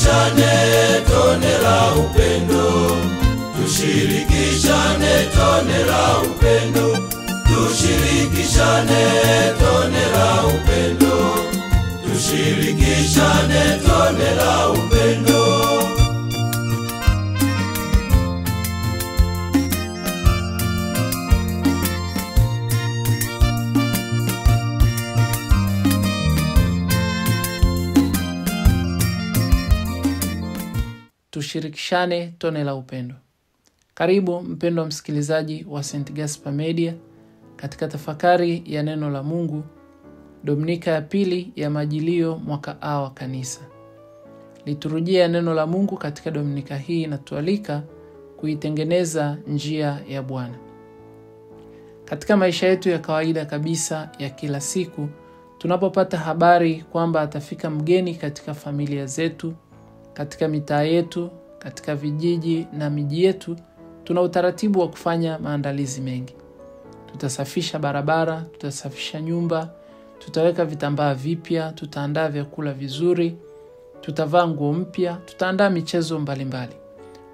Tushirikishane tone la upendo, tushirikishane tone la upendo, tushirikishane tone la upendo, tushirikishane tone la upendo. Tushirikishane tone la upendo. Karibu mpendwa msikilizaji wa St. Gaspar Media katika tafakari ya neno la Mungu, Dominika ya pili ya Majilio mwaka A wa Kanisa. Liturujia ya neno la Mungu katika Dominika hii inatualika kuitengeneza njia ya Bwana. Katika maisha yetu ya kawaida kabisa ya kila siku, tunapopata habari kwamba atafika mgeni katika familia zetu, katika mitaa yetu, katika vijiji na miji yetu, tuna utaratibu wa kufanya maandalizi mengi. Tutasafisha barabara, tutasafisha nyumba, tutaweka vitambaa vipya, tutaandaa vyakula vizuri, tutavaa nguo mpya, tutaandaa michezo mbalimbali.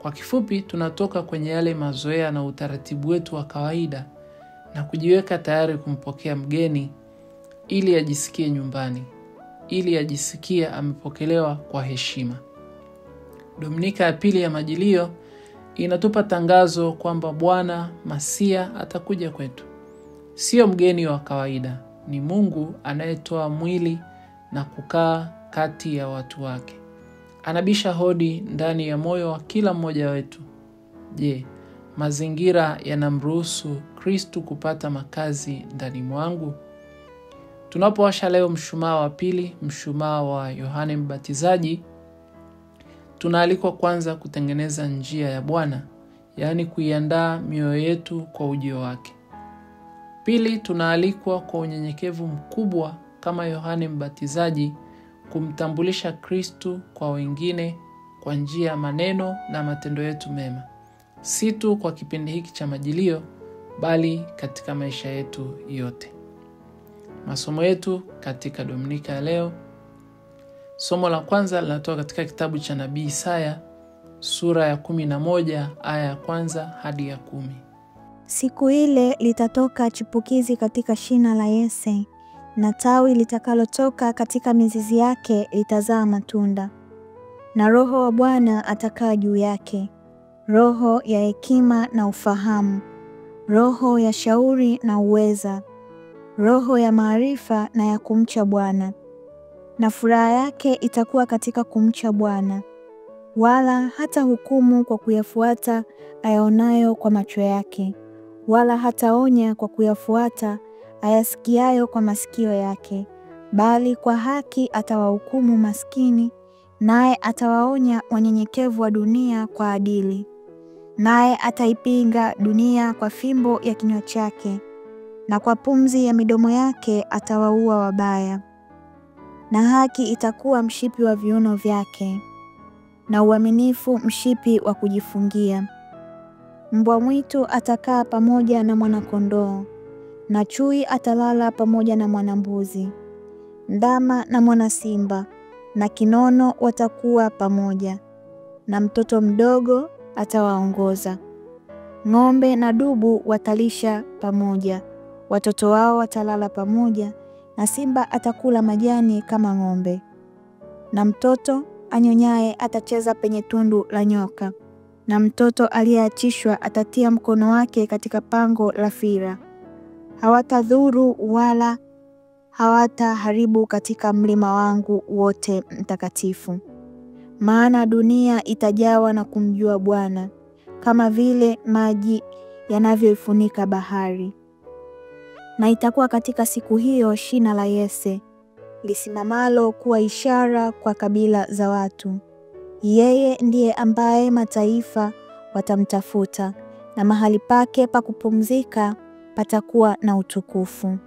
Kwa kifupi, tunatoka kwenye yale mazoea na utaratibu wetu wa kawaida na kujiweka tayari kumpokea mgeni ili ajisikie nyumbani, ili ajisikie amepokelewa kwa heshima. Dominika ya pili ya Majilio inatupa tangazo kwamba Bwana Masia atakuja kwetu. Sio mgeni wa kawaida, ni Mungu anayetoa mwili na kukaa kati ya watu wake. Anabisha hodi ndani ya moyo wa kila mmoja wetu. Je, mazingira yanamruhusu Kristo kupata makazi ndani mwangu? Tunapowasha leo mshumaa wa pili, mshumaa wa Yohane Mbatizaji, tunaalikwa kwanza kutengeneza njia ya Bwana, yaani kuiandaa mioyo yetu kwa ujio wake. Pili, tunaalikwa kwa unyenyekevu mkubwa kama Yohane Mbatizaji kumtambulisha Kristo kwa wengine kwa njia ya maneno na matendo yetu mema. Si tu kwa kipindi hiki cha Majilio, bali katika maisha yetu yote. Masomo yetu katika Dominika ya leo. Somo la kwanza linatoka katika kitabu cha Nabii Isaya, sura ya 11 aya ya 1 hadi ya 10. Siku ile litatoka chipukizi katika shina la Yese, na tawi litakalotoka katika mizizi yake litazaa matunda. Na Roho wa Bwana atakaa juu yake, roho ya hekima na ufahamu, roho ya shauri na uweza, roho ya maarifa na ya kumcha Bwana. Na furaha yake itakuwa katika kumcha Bwana, wala hata hukumu kwa kuyafuata ayaonayo kwa macho yake, wala hataonya kwa kuyafuata ayasikiayo kwa masikio yake, bali kwa haki atawahukumu maskini, naye atawaonya wanyenyekevu wa dunia kwa adili. Naye ataipinga dunia kwa fimbo ya kinywa chake, na kwa pumzi ya midomo yake atawaua wabaya. Na haki itakuwa mshipi wa viuno vyake, na uaminifu mshipi wa kujifungia. Mbwa mwitu atakaa pamoja na mwana-kondoo, na chui atalala pamoja na mwana-mbuzi. Ndama na mwana-simba na kinono watakuwa pamoja, na mtoto mdogo atawaongoza. Ng'ombe na dubu watalisha pamoja, watoto wao watalala pamoja, na simba atakula majani kama ng'ombe. Na mtoto anyonyaye atacheza penye tundu la nyoka, na mtoto aliyeachishwa atatia mkono wake katika pango la fira. Hawatadhuru wala hawataharibu katika mlima wangu wote mtakatifu. Maana dunia itajawa na kumjua Bwana, kama vile maji yanavyoifunika bahari. Na itakuwa katika siku hiyo shina la Yese lisimamalo kuwa ishara kwa kabila za watu. Yeye ndiye ambaye mataifa watamtafuta, na mahali pake pa kupumzika patakuwa na utukufu.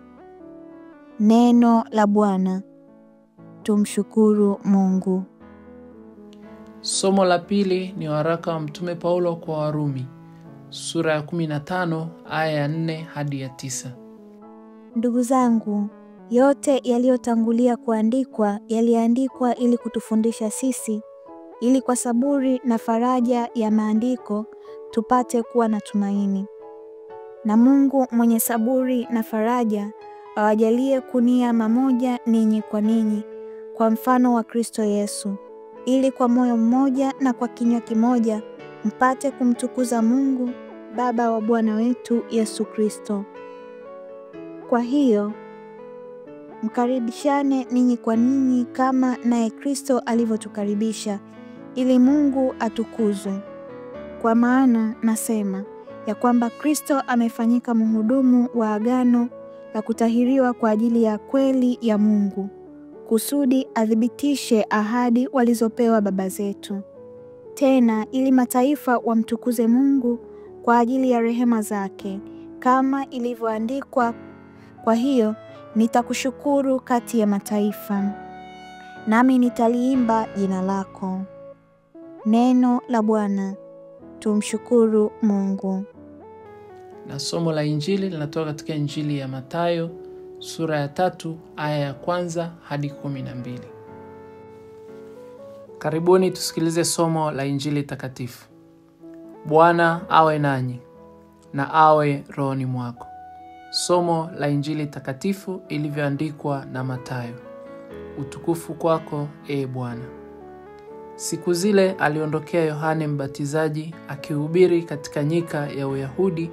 Neno la Bwana. Tumshukuru Mungu. Somo la pili ni waraka wa Mtume Paulo kwa Warumi, sura ya 15 aya ya 4 hadi ya 9. Ndugu zangu, yote yaliyotangulia kuandikwa yaliandikwa ili kutufundisha sisi, ili kwa saburi na faraja ya maandiko tupate kuwa na tumaini. Na Mungu mwenye saburi na faraja awajalie kunia mamoja ninyi kwa ninyi kwa mfano wa Kristo Yesu, ili kwa moyo mmoja na kwa kinywa kimoja mpate kumtukuza Mungu Baba wa Bwana wetu Yesu Kristo. Kwa hiyo mkaribishane ninyi kwa ninyi kama naye Kristo alivyotukaribisha, ili Mungu atukuzwe. Kwa maana nasema ya kwamba Kristo amefanyika mhudumu wa agano la kutahiriwa kwa ajili ya kweli ya Mungu, kusudi athibitishe ahadi walizopewa baba zetu, tena ili mataifa wamtukuze Mungu kwa ajili ya rehema zake, kama ilivyoandikwa, kwa hiyo nitakushukuru kati ya mataifa, nami nitaliimba jina lako. Neno la Bwana. Tumshukuru Mungu. Na somo la Injili linatoka katika Injili ya Mathayo sura ya 3 aya ya 1 hadi 12. Karibuni tusikilize somo la Injili takatifu. Bwana awe nanyi na awe rohoni mwako. Somo la Injili takatifu ilivyoandikwa na Mathayo. Utukufu kwako, Ee Bwana. Siku zile aliondokea Yohane Mbatizaji akihubiri katika nyika ya Uyahudi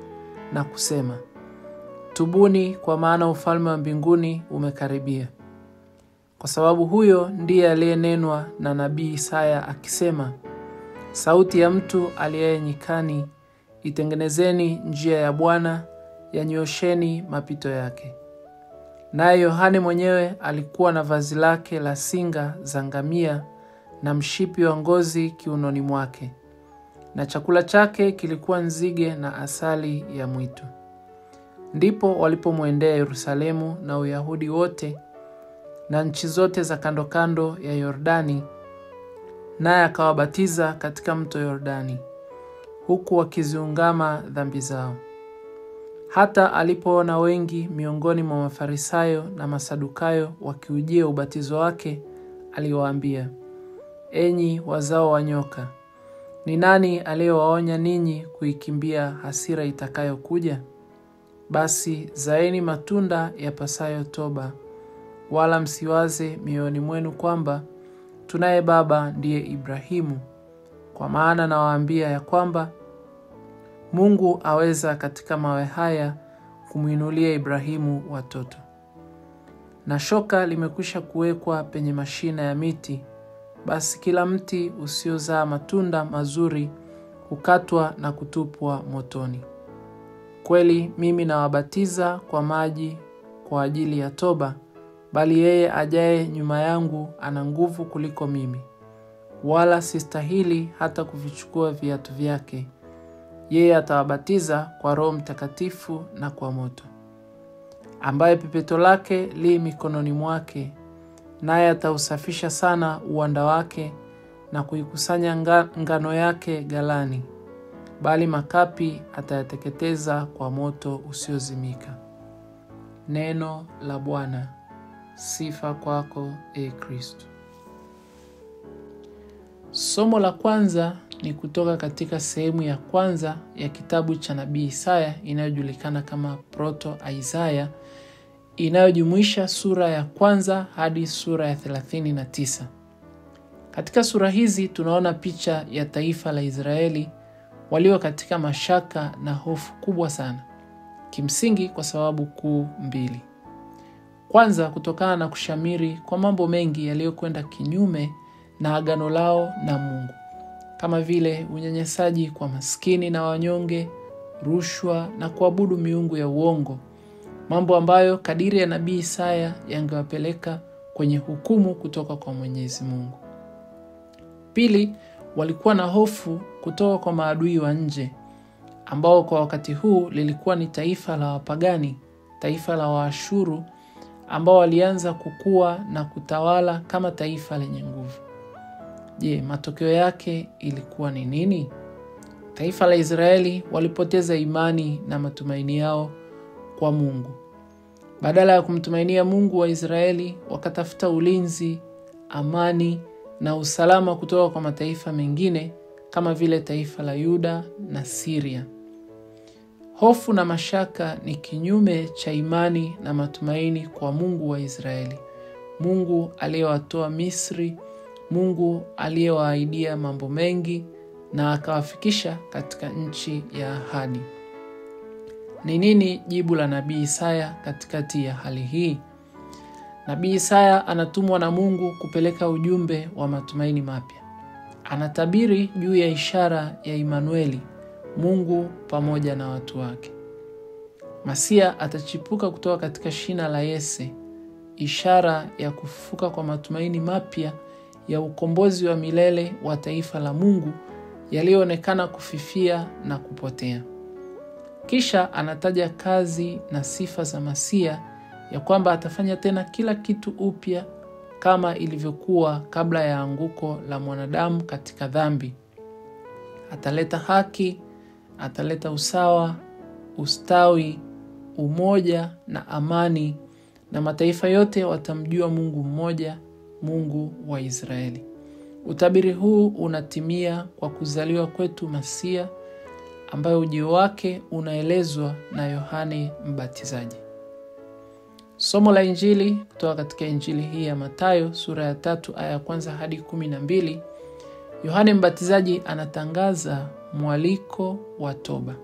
na kusema, tubuni kwa maana ufalme wa mbinguni umekaribia. Kwa sababu huyo ndiye aliyenenwa na nabii Isaya akisema, sauti ya mtu aliye nyikani, itengenezeni njia ya Bwana, yanyoosheni mapito yake. Naye Yohane mwenyewe alikuwa na vazi lake la singa za ngamia na mshipi wa ngozi kiunoni mwake, na chakula chake kilikuwa nzige na asali ya mwitu. Ndipo walipomwendea Yerusalemu na Uyahudi wote na nchi zote za kando kando ya Yordani, naye akawabatiza katika mto Yordani, huku wakiziungama dhambi zao. Hata alipoona wengi miongoni mwa Mafarisayo na Masadukayo wakiujia ubatizo wake, aliwaambia, enyi wazao wa nyoka, ni nani aliyewaonya ninyi kuikimbia hasira itakayokuja? Basi zaeni matunda yapasayo toba, wala msiwaze mioyoni mwenu kwamba tunaye baba ndiye Ibrahimu, kwa maana nawaambia ya kwamba Mungu aweza katika mawe haya kumuinulia Ibrahimu watoto. Na shoka limekwisha kuwekwa penye mashina ya miti, basi kila mti usiozaa matunda mazuri hukatwa na kutupwa motoni. Kweli mimi nawabatiza kwa maji kwa ajili ya toba, bali yeye ajaye nyuma yangu ana nguvu kuliko mimi, wala sistahili hata kuvichukua viatu vyake. Yeye atawabatiza kwa Roho Mtakatifu na kwa moto, ambaye pepeto lake li mikononi mwake, naye atausafisha sana uwanda wake na kuikusanya ngano yake ghalani, bali makapi atayateketeza kwa moto usiozimika. Neno la Bwana. Sifa kwako, Ee Kristo. Somo la kwanza ni kutoka katika sehemu ya kwanza ya kitabu cha nabii Isaya inayojulikana kama Proto Isaya, inayojumuisha sura ya kwanza hadi sura ya 39. Katika sura hizi tunaona picha ya taifa la Israeli walio katika mashaka na hofu kubwa sana, kimsingi kwa sababu kuu mbili. Kwanza, kutokana na kushamiri kwa mambo mengi yaliyokwenda kinyume na agano lao na Mungu, kama vile unyanyasaji kwa maskini na wanyonge, rushwa na kuabudu miungu ya uongo, mambo ambayo kadiri ya nabii Isaya yangewapeleka kwenye hukumu kutoka kwa Mwenyezi Mungu. Pili, walikuwa na hofu kutoka kwa maadui wa nje, ambao kwa wakati huu lilikuwa ni taifa la wapagani, taifa la Waashuru, ambao walianza kukua na kutawala kama taifa lenye nguvu. Je, matokeo yake ilikuwa ni nini? Taifa la Israeli walipoteza imani na matumaini yao kwa Mungu. Badala ya kumtumainia Mungu wa Israeli, wakatafuta ulinzi, amani na usalama kutoka kwa mataifa mengine kama vile taifa la Yuda na Syria. Hofu na mashaka ni kinyume cha imani na matumaini kwa Mungu wa Israeli. Mungu aliyewatoa Misri, Mungu aliyewaahidia mambo mengi na akawafikisha katika nchi ya ahadi. Ni nini jibu la nabii Isaya katikati ya hali hii? Nabii Isaya anatumwa na Mungu kupeleka ujumbe wa matumaini mapya. Anatabiri juu ya ishara ya Imanueli, Mungu pamoja na watu wake. Masia atachipuka kutoka katika shina la Yese, ishara ya kufufuka kwa matumaini mapya ya ukombozi wa milele wa taifa la Mungu yaliyoonekana kufifia na kupotea. Kisha anataja kazi na sifa za Masia, ya kwamba atafanya tena kila kitu upya kama ilivyokuwa kabla ya anguko la mwanadamu katika dhambi. Ataleta haki, ataleta usawa, ustawi, umoja na amani, na mataifa yote watamjua Mungu mmoja, Mungu wa Israeli. Utabiri huu unatimia kwa kuzaliwa kwetu Masia, ambaye ujio wake unaelezwa na Yohane Mbatizaji. Somo la Injili kutoka katika Injili hii ya Mathayo sura ya 3 aya ya 1 hadi 12. Yohane Mbatizaji anatangaza mwaliko wa toba.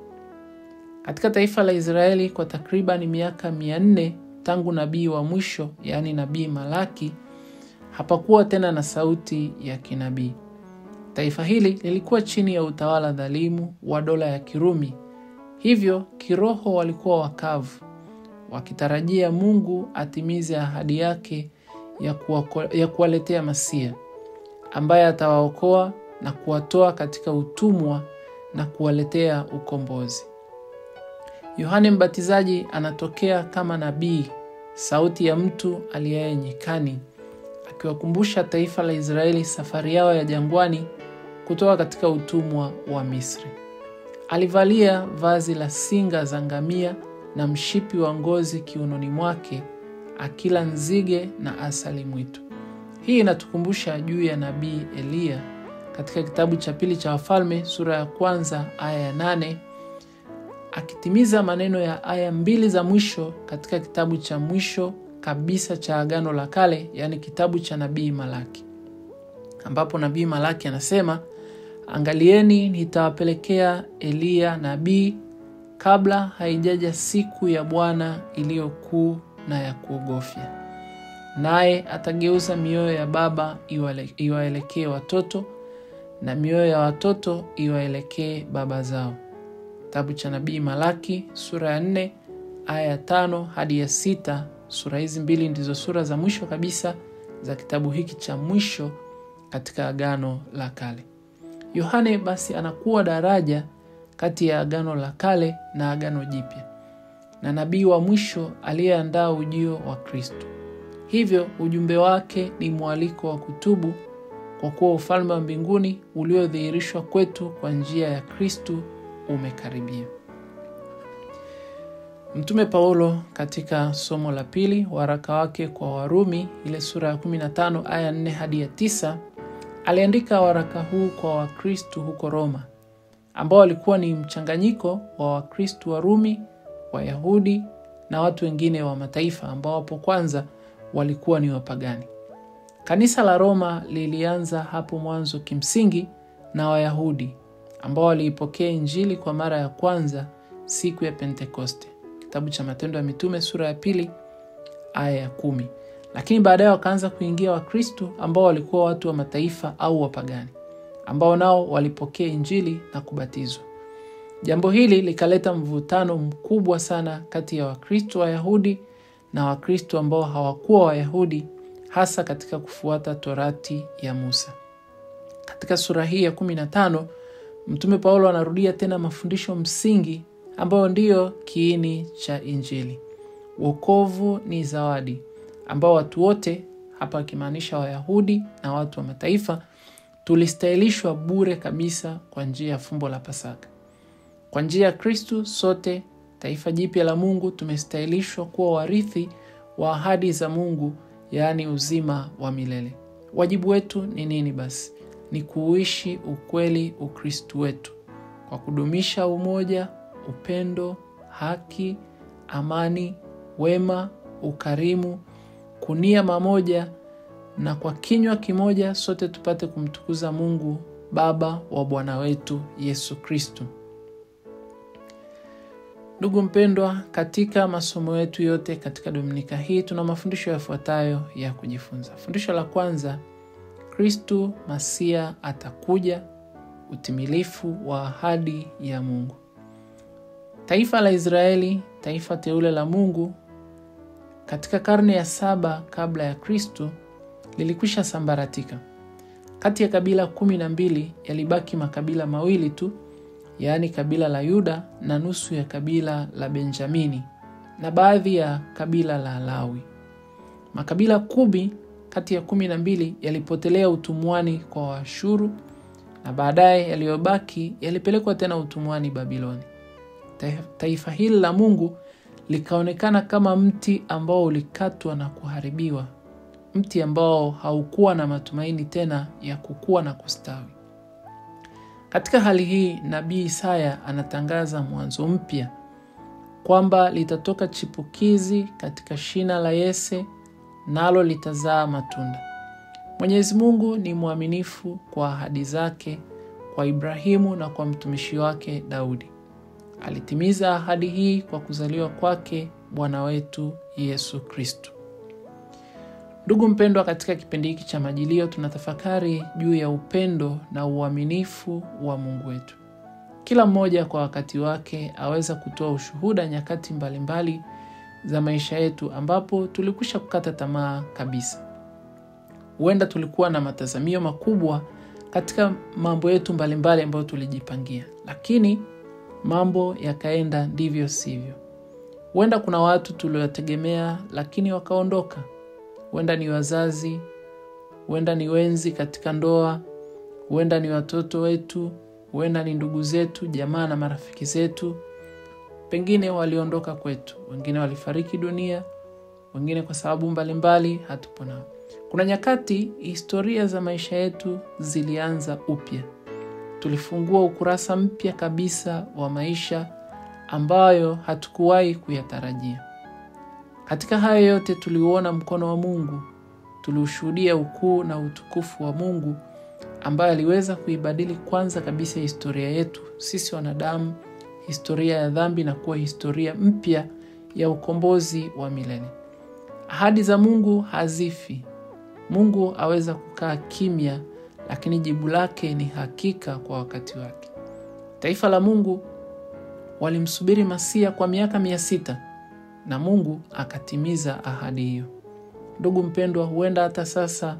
Katika taifa la Israeli kwa takriban miaka 400 tangu nabii wa mwisho, yani nabii Malaki, hapakuwa tena na sauti ya kinabii. Taifa hili lilikuwa chini ya utawala dhalimu wa dola ya Kirumi. Hivyo kiroho walikuwa wakavu, wakitarajia Mungu atimize ahadi yake ya kuwaletea Masia, ambaye atawaokoa na kuwatoa katika utumwa na kuwaletea ukombozi. Yohane Mbatizaji anatokea kama nabii, sauti ya mtu aliye nyikani, akiwakumbusha taifa la Israeli safari yao ya jangwani kutoka katika utumwa wa Misri. Alivalia vazi la singa za ngamia na mshipi wa ngozi kiunoni mwake, akila nzige na asali mwitu. Hii inatukumbusha juu ya nabii Elia katika kitabu cha 2 cha Wafalme sura ya 1 aya ya 8, akitimiza maneno ya aya 2 za mwisho katika kitabu cha mwisho kabisa cha Agano la Kale, yani kitabu cha nabii Malaki, ambapo nabii Malaki anasema, angalieni nitawapelekea Elia nabii kabla haijaja siku ya Bwana iliyokuu na ya kuogofya. Naye atageuza mioyo ya baba iwaelekee watoto, na mioyo ya watoto iwaelekee baba zao. Kitabu cha nabii Malaki sura ya 4 aya ya 5 hadi ya 6. Sura hizi mbili ndizo sura za mwisho kabisa za kitabu hiki cha mwisho katika Agano la Kale. Yohane basi anakuwa daraja kati ya Agano la Kale na Agano Jipya, na nabii wa mwisho aliyeandaa ujio wa Kristo. Hivyo ujumbe wake ni mwaliko wa kutubu, kwa kuwa ufalme wa mbinguni uliodhihirishwa kwetu kwa njia ya Kristo umekaribia. Mtume Paulo katika somo la 2 waraka wake kwa Warumi, ile sura ya 15 aya 4 hadi ya 9, aliandika waraka huu kwa Wakristo huko Roma, ambao walikuwa ni mchanganyiko wa Wakristo wa Rumi, Wayahudi na watu wengine wa mataifa ambao hapo kwanza walikuwa ni wapagani. Kanisa la Roma lilianza hapo mwanzo kimsingi na Wayahudi ambao waliipokea Injili kwa mara ya kwanza siku ya Pentekoste. Kitabu cha Matendo ya Mitume sura ya 2 aya ya 10. Lakini baadaye wakaanza kuingia Wakristo ambao walikuwa watu wa mataifa au wapagani, ambao nao walipokea Injili na kubatizwa. Jambo hili likaleta mvutano mkubwa sana kati ya Wakristo Wayahudi na Wakristo ambao hawakuwa Wayahudi, hasa katika kufuata Torati ya Musa. Katika sura hii ya 15, Mtume Paulo anarudia tena mafundisho msingi ambayo ndiyo kiini cha Injili. Wokovu ni zawadi ambao watu wote, hapa akimaanisha Wayahudi na watu wa mataifa, tulistahilishwa bure kabisa kwa njia ya fumbo la Pasaka. Kwa njia ya Kristo sote, taifa jipya la Mungu, tumestahilishwa kuwa warithi wa ahadi za Mungu, yaani uzima wa milele. Wajibu wetu ni nini basi? Ni kuishi ukweli Ukristo wetu kwa kudumisha umoja, upendo, haki, amani, wema, ukarimu, kunia mamoja, na kwa kinywa kimoja sote tupate kumtukuza Mungu Baba wa Bwana wetu Yesu Kristo. Ndugu mpendwa, katika masomo yetu yote katika Dominika hii tuna mafundisho yafuatayo ya kujifunza. Fundisho la kwanza, Kristo Masia atakuja, utimilifu wa ahadi ya Mungu. Taifa la Israeli, taifa teule la Mungu, katika karne ya 7 kabla ya Kristo lilikwisha sambaratika. Kati ya kabila 12 yalibaki makabila mawili tu, yaani kabila la Yuda na nusu ya kabila la Benjamini na baadhi ya kabila la Lawi. Makabila 10 kati ya 12 yalipotelea utumwani kwa Waashuru, na baadaye yaliyobaki yalipelekwa tena utumwani Babiloni. Taifa hili la Mungu likaonekana kama mti ambao ulikatwa na kuharibiwa, mti ambao haukuwa na matumaini tena ya kukua na kustawi. Katika hali hii, nabii Isaya anatangaza mwanzo mpya, kwamba litatoka chipukizi katika shina la Yese, nalo litazaa matunda. Mwenyezi Mungu ni mwaminifu kwa ahadi zake kwa Ibrahimu na kwa mtumishi wake Daudi. Alitimiza ahadi hii kwa kuzaliwa kwake Bwana wetu Yesu Kristo. Ndugu mpendwa, katika kipindi hiki cha Majilio tunatafakari juu ya upendo na uaminifu wa Mungu wetu. Kila mmoja kwa wakati wake aweza kutoa ushuhuda nyakati mbalimbali za maisha yetu ambapo tulikwisha kukata tamaa kabisa. Huenda tulikuwa na matazamio makubwa katika mambo yetu mbalimbali ambayo tulijipangia, lakini mambo yakaenda ndivyo sivyo. Huenda kuna watu tuliowategemea lakini wakaondoka. Huenda ni wazazi, huenda ni wenzi katika ndoa, huenda ni watoto wetu, huenda ni ndugu zetu, jamaa na marafiki zetu. Pengine waliondoka kwetu, wengine walifariki dunia, wengine kwa sababu mbalimbali hatupo nao. Kuna nyakati historia za maisha yetu zilianza upya. Tulifungua ukurasa mpya kabisa wa maisha ambayo hatukuwahi kuyatarajia. Katika hayo yote tuliuona mkono wa Mungu, tuliushuhudia ukuu na utukufu wa Mungu ambaye aliweza kuibadili kwanza kabisa historia yetu sisi wanadamu, historia ya dhambi, na kuwa historia mpya ya ukombozi wa milele. Ahadi za Mungu hazifi. Mungu aweza kukaa kimya, lakini jibu lake ni hakika kwa wakati wake. Taifa la Mungu walimsubiri Masia kwa miaka 600 na Mungu akatimiza ahadi hiyo. Ndugu mpendwa, huenda hata sasa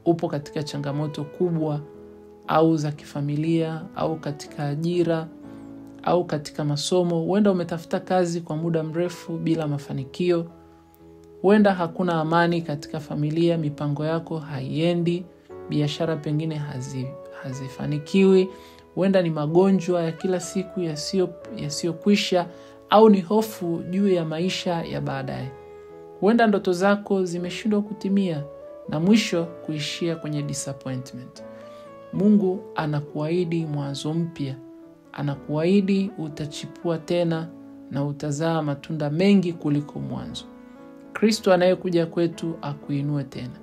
upo katika changamoto kubwa, au za kifamilia, au katika ajira, au katika masomo. Huenda umetafuta kazi kwa muda mrefu bila mafanikio. Huenda hakuna amani katika familia, mipango yako haiendi, biashara pengine hazifanikiwi. Huenda ni magonjwa ya kila siku yasiyokwisha, au ni hofu juu ya maisha ya baadaye. Huenda ndoto zako zimeshindwa kutimia na mwisho kuishia kwenye disappointment. Mungu anakuahidi mwanzo mpya. Anakuahidi utachipua tena na utazaa matunda mengi kuliko mwanzo. Kristo anayekuja kwetu akuinue tena.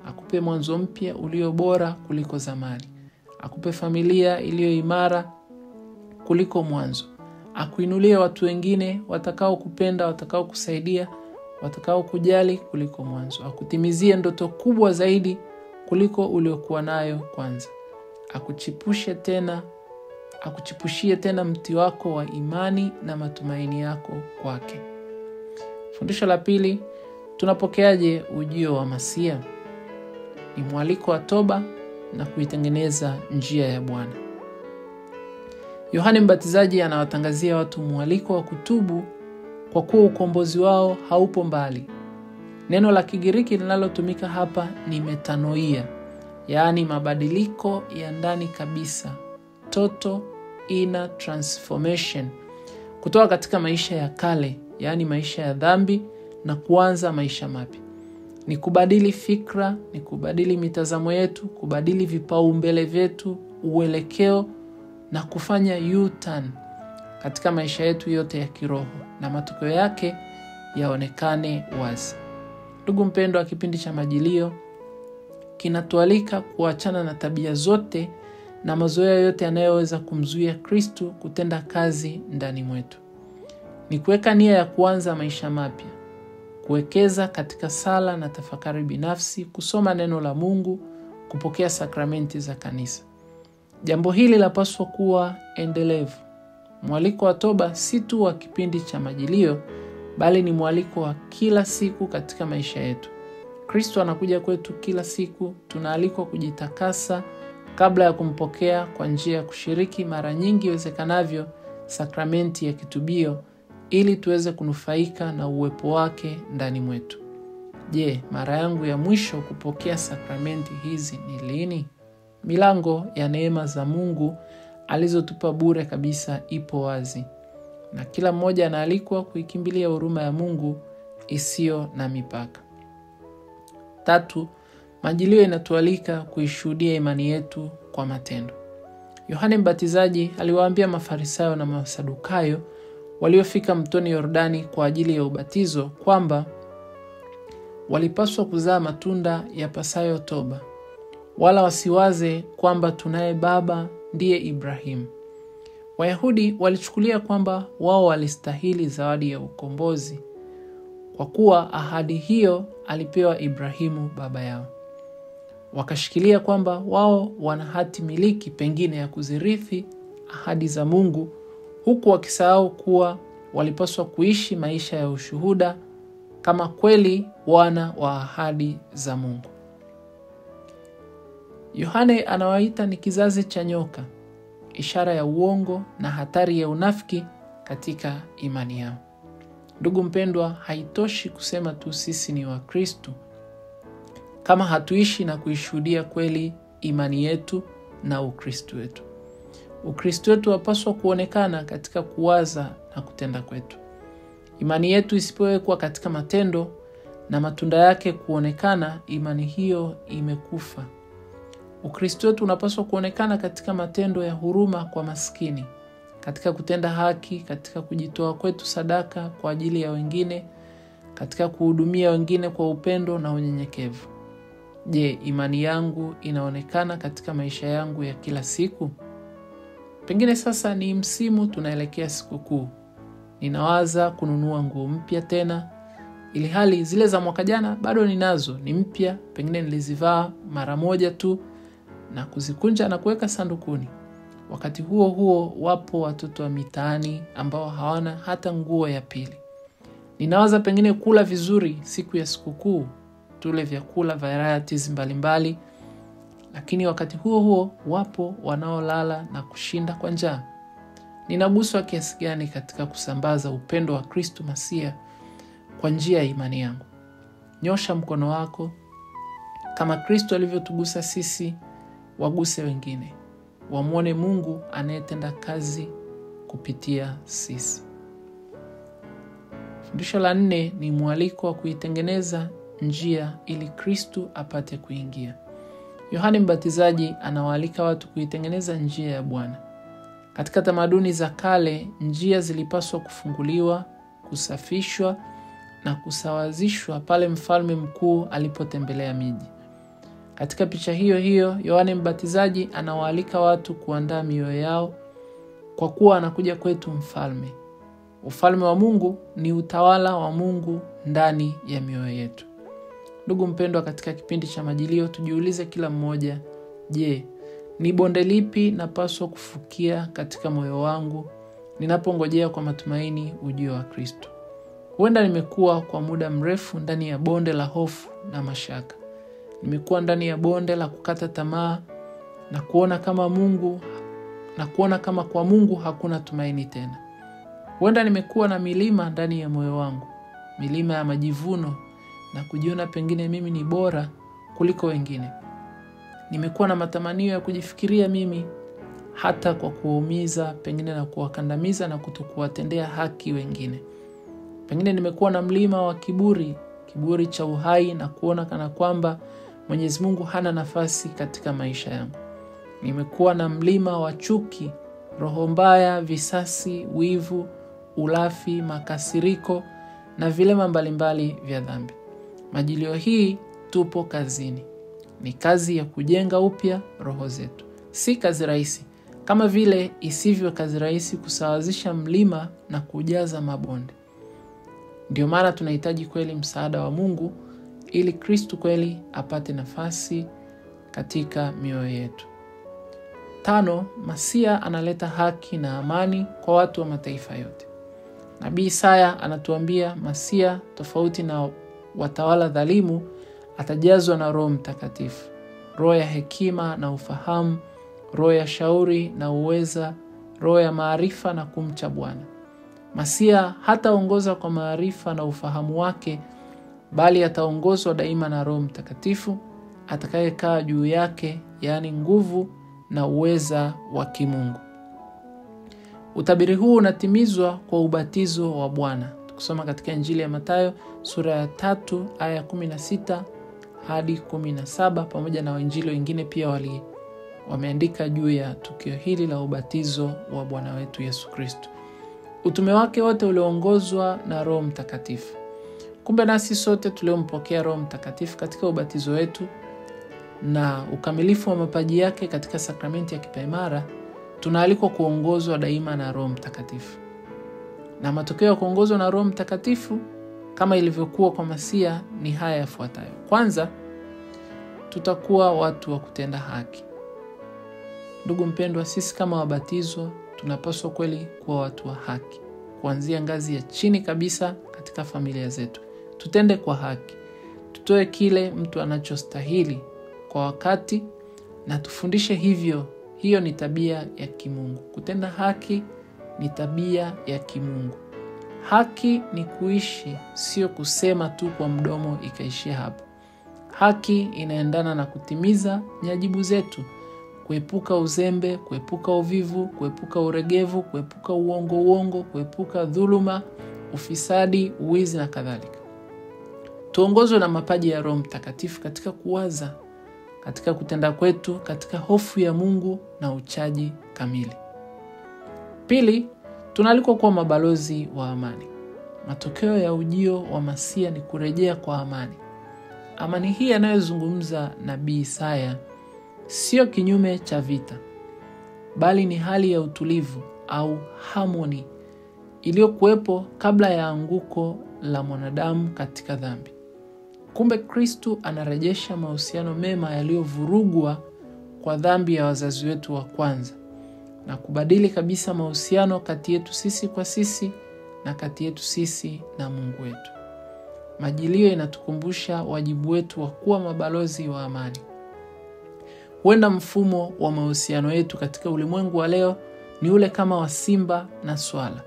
Akupe mwanzo mpya ulio bora kuliko zamani. Akupe familia iliyo imara kuliko mwanzo. Akuinulie watu wengine watakao kupenda, watakao kusaidia, watakao kujali kuliko mwanzo. Akutimizie ndoto kubwa zaidi kuliko uliokuwa nayo kwanza. Akuchipushie tena mti wako wa imani na matumaini yako kwake. Fundisho la pili, tunapokeaje ujio wa Masia? Ni mwaliko wa toba na kuitengeneza njia ya Bwana. Yohane Mbatizaji anawatangazia watu mwaliko wa kutubu kwa kuwa ukombozi wao haupo mbali. Neno la Kigiriki linalotumika hapa ni metanoia, yaani mabadiliko ya ndani kabisa, total inner transformation, kutoka katika maisha ya kale, yaani maisha ya dhambi, na kuanza maisha mapya. Ni kubadili fikra, ni kubadili mitazamo yetu, kubadili vipaumbele vyetu, uelekeo na kufanya U-turn katika maisha yetu yote ya kiroho na matokeo yake yaonekane wazi. Ndugu mpendwa, kipindi cha Majilio kinatualika kuachana na tabia zote na mazoea yote yanayoweza kumzuia Kristo kutenda kazi ndani mwetu. Ni kuweka nia ya kuanza maisha mapya, kuwekeza katika sala na tafakari binafsi, kusoma neno la Mungu, kupokea sakramenti za kanisa. Jambo hili lapaswa kuwa endelevu. Mwaliko wa toba si tu wa kipindi cha Majilio, bali ni mwaliko wa kila siku katika maisha yetu. Kristo anakuja kwetu kila siku, tunaalikwa kujitakasa kabla ya kumpokea kwa njia ya kushiriki mara nyingi iwezekanavyo sakramenti ya kitubio ili tuweze kunufaika na uwepo wake ndani mwetu. Je, mara yangu ya mwisho kupokea sakramenti hizi ni lini? Milango ya neema za Mungu alizotupa bure kabisa ipo wazi, na kila mmoja anaalikwa kuikimbilia huruma ya Mungu isiyo na mipaka. 3. Majilio inatualika kuishuhudia imani yetu kwa matendo. Yohane Mbatizaji aliwaambia Mafarisayo na Masadukayo waliofika mtoni Yordani kwa ajili ya ubatizo kwamba walipaswa kuzaa matunda yapasayo toba, wala wasiwaze kwamba tunaye baba ndiye Ibrahimu. Wayahudi walichukulia kwamba wao walistahili zawadi ya ukombozi kwa kuwa ahadi hiyo alipewa Ibrahimu baba yao. Wakashikilia kwamba wao wana hati miliki pengine ya kuzirithi ahadi za Mungu, huku wakisahau kuwa walipaswa kuishi maisha ya ushuhuda kama kweli wana wa ahadi za Mungu. Yohane anawaita ni kizazi cha nyoka, ishara ya uongo na hatari ya unafiki katika imani yao. Ndugu mpendwa, haitoshi kusema tu sisi ni wa Kristo kama hatuishi na kuishuhudia kweli imani yetu na Ukristo wetu. Ukristo wetu wapaswa kuonekana katika kuwaza na kutenda kwetu. Imani yetu isipowekwa katika matendo na matunda yake kuonekana, imani hiyo imekufa. Ukristo wetu unapaswa kuonekana katika matendo ya huruma kwa maskini, katika kutenda haki, katika kujitoa kwetu sadaka kwa ajili ya wengine, katika kuhudumia wengine kwa upendo na unyenyekevu. Je, imani yangu inaonekana katika maisha yangu ya kila siku? Pengine sasa ni msimu tunaelekea sikukuu. Ninawaza kununua nguo mpya tena, ili hali zile za mwaka jana bado ninazo, ni mpya, pengine nilizivaa mara moja tu na kuzikunja na kuweka sandukuni. Wakati huo huo wapo watoto wa mitaani ambao hawana hata nguo ya pili. Ninawaza pengine kula vizuri siku ya sikukuu, tule vyakula varieties mbalimbali, lakini wakati huo huo wapo wanaolala na kushinda kwa njaa. Ninaguswa kiasi gani katika kusambaza upendo wa Kristo Masia kwa njia ya imani yangu? Nyosha mkono wako kama Kristo alivyotugusa sisi, waguse wengine, wamwone Mungu anayetenda kazi kupitia sisi. Fundisho la 4 ni mwaliko wa kuitengeneza njia ili Kristo apate kuingia. Yohane Mbatizaji anawaalika watu kuitengeneza njia ya Bwana. Katika tamaduni za kale, njia zilipaswa kufunguliwa, kusafishwa na kusawazishwa pale mfalme mkuu alipotembelea miji. Katika picha hiyo hiyo, Yohane Mbatizaji anawaalika watu kuandaa mioyo yao kwa kuwa anakuja kwetu mfalme. Ufalme wa Mungu ni utawala wa Mungu ndani ya mioyo yetu. Ndugu mpendwa, katika kipindi cha Majilio tujiulize kila mmoja, je, ni bonde lipi napaswa kufukia katika moyo wangu ninapongojea kwa matumaini ujio wa Kristo? Huenda nimekuwa kwa muda mrefu ndani ya bonde la hofu na mashaka. Nimekuwa ndani ya bonde la kukata tamaa na kuona kama kwa Mungu hakuna tumaini tena. Huenda nimekuwa na milima ndani ya moyo wangu, milima ya majivuno na kujiona pengine mimi ni bora kuliko wengine. Nimekuwa na matamanio ya kujifikiria mimi hata kwa kuumiza pengine na kuwakandamiza na kutokuwatendea haki wengine. Pengine nimekuwa na mlima wa kiburi kiburi cha uhai na kuona kana kwamba Mwenyezi Mungu hana nafasi katika maisha yangu. Nimekuwa na mlima wa chuki, roho mbaya, visasi, wivu, ulafi, makasiriko na vilema mbalimbali vya dhambi. Majilio hii tupo kazini. Ni kazi ya kujenga upya roho zetu. Si kazi rahisi, kama vile isivyo kazi rahisi kusawazisha mlima na kujaza mabonde. Ndio maana tunahitaji kweli msaada wa Mungu ili Kristo kweli apate nafasi katika mioyo yetu. 5, Masia analeta haki na amani kwa watu wa mataifa yote. Nabii Isaya anatuambia Masia, tofauti na watawala dhalimu, atajazwa na Roho Mtakatifu, roho ya hekima na ufahamu, roho ya shauri na uweza, roho ya maarifa na kumcha Bwana. Masia hataongoza kwa maarifa na ufahamu wake, bali ataongozwa daima na Roho Mtakatifu atakayekaa juu yake, yaani nguvu na uweza wa kimungu. Utabiri huu unatimizwa kwa ubatizo wa Bwana. Tukisoma katika Injili ya Mathayo sura ya 3 aya 16 hadi 17, pamoja na wainjili wengine pia wameandika juu ya tukio hili la ubatizo wa Bwana wetu Yesu Kristo. Utume wake wote uliongozwa na Roho Mtakatifu. Kumbe nasi sote tuliompokea Roho Mtakatifu katika ubatizo wetu na ukamilifu wa mapaji yake katika sakramenti ya kipaimara, tunaalikwa kuongozwa daima na Roho Mtakatifu. Na matokeo ya kuongozwa na Roho Mtakatifu kama ilivyokuwa kwa Masia ni haya yafuatayo. Kwanza, tutakuwa watu wa kutenda haki. Ndugu mpendwa, sisi kama wabatizwa tunapaswa kweli kuwa watu wa haki. Kuanzia ngazi ya chini kabisa katika familia zetu. Tutende kwa haki. Tutoe kile mtu anachostahili kwa wakati na tufundishe hivyo. Hiyo ni tabia ya kimungu. Kutenda haki ni tabia ya kimungu. Haki ni kuishi, sio kusema tu kwa mdomo ikaishia hapo. Haki inaendana na kutimiza nyajibu zetu, kuepuka uzembe, kuepuka uvivu, kuepuka uregevu, kuepuka uongo, kuepuka dhuluma, ufisadi, uwizi na kadhalika. Tuongozwe na mapaji ya Roho Mtakatifu katika kuwaza, katika kutenda kwetu, katika hofu ya Mungu na uchaji kamili. Pili, tunaalikwa kuwa mabalozi wa amani. Matokeo ya ujio wa Masia ni kurejea kwa amani. Amani hii anayozungumza Nabii Isaya sio kinyume cha vita, bali ni hali ya utulivu au harmony iliyokuwepo kabla ya anguko la mwanadamu katika dhambi. Kumbe Kristo anarejesha mahusiano mema yaliyovurugwa kwa dhambi ya wazazi wetu wa kwanza na kubadili kabisa mahusiano kati yetu sisi kwa sisi na kati yetu sisi na Mungu wetu. Majilio inatukumbusha wajibu wetu wa kuwa mabalozi wa amani. Huenda mfumo wa mahusiano yetu katika ulimwengu wa leo ni ule kama wa simba na swala.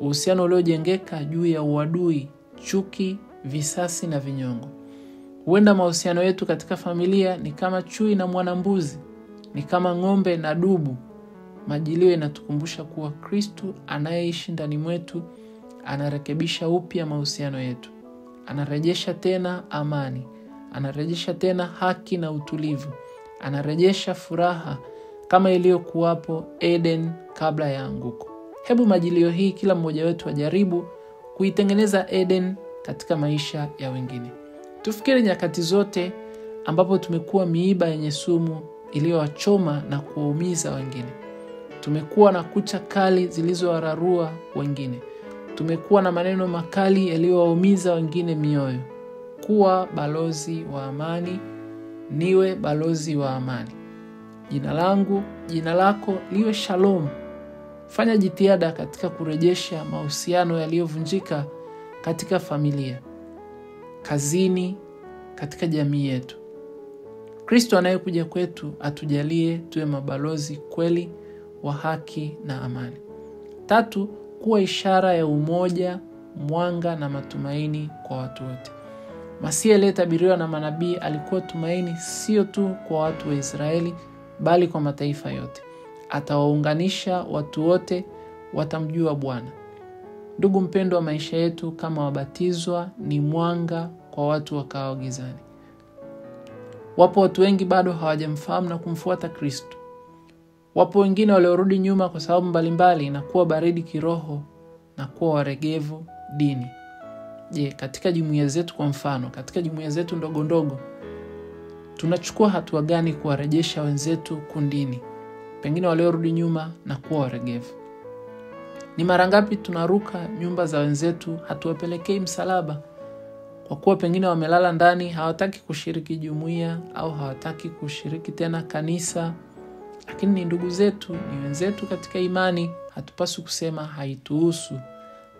Uhusiano uliojengeka juu ya uadui, chuki, visasi na vinyongo. Huenda mahusiano yetu katika familia ni kama chui na mwanambuzi, ni kama ng'ombe na dubu. Majilio inatukumbusha kuwa Kristo anayeishi ndani mwetu anarekebisha upya mahusiano yetu. Anarejesha tena amani, anarejesha tena haki na utulivu, anarejesha furaha kama iliyokuwapo Eden kabla ya anguko. Hebu majilio hii kila mmoja wetu ajaribu kuitengeneza Eden katika maisha ya wengine. Tufikiri nyakati zote ambapo tumekuwa miiba yenye sumu iliyowachoma na kuwaumiza wengine. Tumekuwa na kucha kali zilizowararua wengine. Tumekuwa na maneno makali yaliyowaumiza wengine mioyo. Kuwa balozi wa amani, niwe balozi wa amani. Jina langu, jina lako liwe Shalom. Fanya jitihada katika kurejesha mahusiano yaliyovunjika katika familia, kazini, katika jamii yetu. Kristo anayekuja kwetu atujalie tuwe mabalozi kweli wa haki na amani. 3, kuwa ishara ya umoja, mwanga na matumaini kwa watu wote. Masia aliyetabiriwa na manabii alikuwa tumaini sio tu kwa watu wa Israeli, bali kwa mataifa yote. Atawaunganisha watu wote watamjua Bwana. Ndugu mpendwa, maisha yetu kama wabatizwa ni mwanga kwa watu wakao gizani. Wapo watu wengi bado hawajamfahamu na kumfuata Kristo. Wapo wengine waliorudi nyuma kwa sababu mbalimbali na kuwa baridi kiroho na kuwa waregevu dini. Je, katika jumuiya zetu kwa mfano, katika jumuiya zetu ndogo ndogo, tunachukua hatua gani kuwarejesha wenzetu kundini, pengine waliorudi nyuma na kuwa waregevu? Ni mara ngapi tunaruka nyumba za wenzetu hatuwapelekei msalaba kwa kuwa pengine wamelala ndani, hawataki kushiriki jumuiya au hawataki kushiriki tena kanisa, lakini ni ndugu zetu, ni wenzetu katika imani. Hatupaswi kusema haituhusu,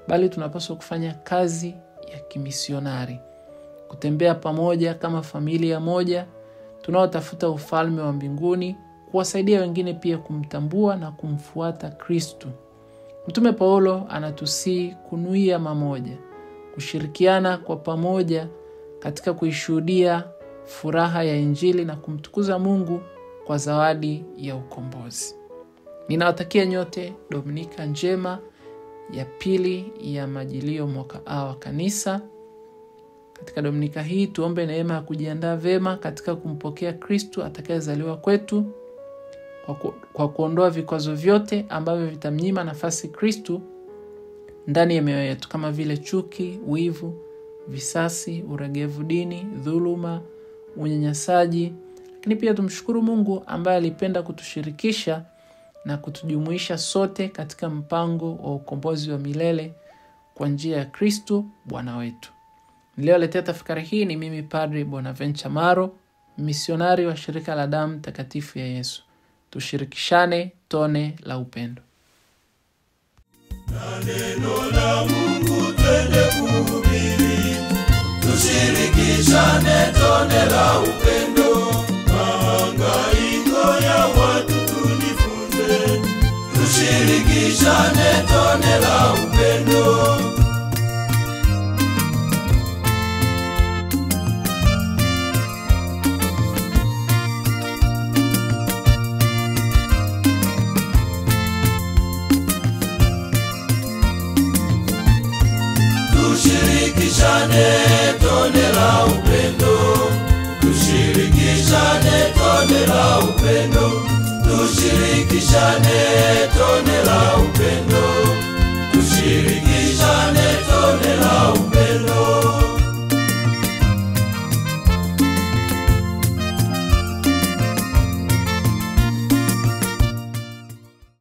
bali tunapaswa kufanya kazi ya kimisionari, kutembea pamoja kama familia moja tunaotafuta ufalme wa mbinguni, kuwasaidia wengine pia kumtambua na kumfuata Kristo. Mtume Paulo anatusii kunuia mamoja, kushirikiana kwa pamoja katika kuishuhudia furaha ya Injili na kumtukuza Mungu kwa zawadi ya ukombozi. Ninawatakia nyote Dominika njema ya pili ya Majilio mwaka A wa kanisa. Katika Dominika hii tuombe neema ya kujiandaa vema katika kumpokea Kristo atakayezaliwa kwetu, kwa kuondoa vikwazo vyote ambavyo vitamnyima nafasi Kristo ndani ya mioyo yetu, kama vile chuki, wivu, visasi, uregevu dini, dhuluma, unyanyasaji. Lakini pia tumshukuru Mungu ambaye alipenda kutushirikisha na kutujumuisha sote katika mpango wa ukombozi wa milele kwa njia ya Kristo Bwana wetu. Nilioletea tafakari hii ni mimi Padre Bonaventure Maro, misionari wa shirika la damu takatifu ya Yesu. Tushirikishane tone la upendo. Na neno la Mungu twende kuhubiri, tushirikishane tone la upendo. Mahangaiko ya watu tujifunze, tushirikishane tone la upendo. Tushirikishane tone la upendo, tushirikishane tone la upendo, tushirikishane tone la upendo.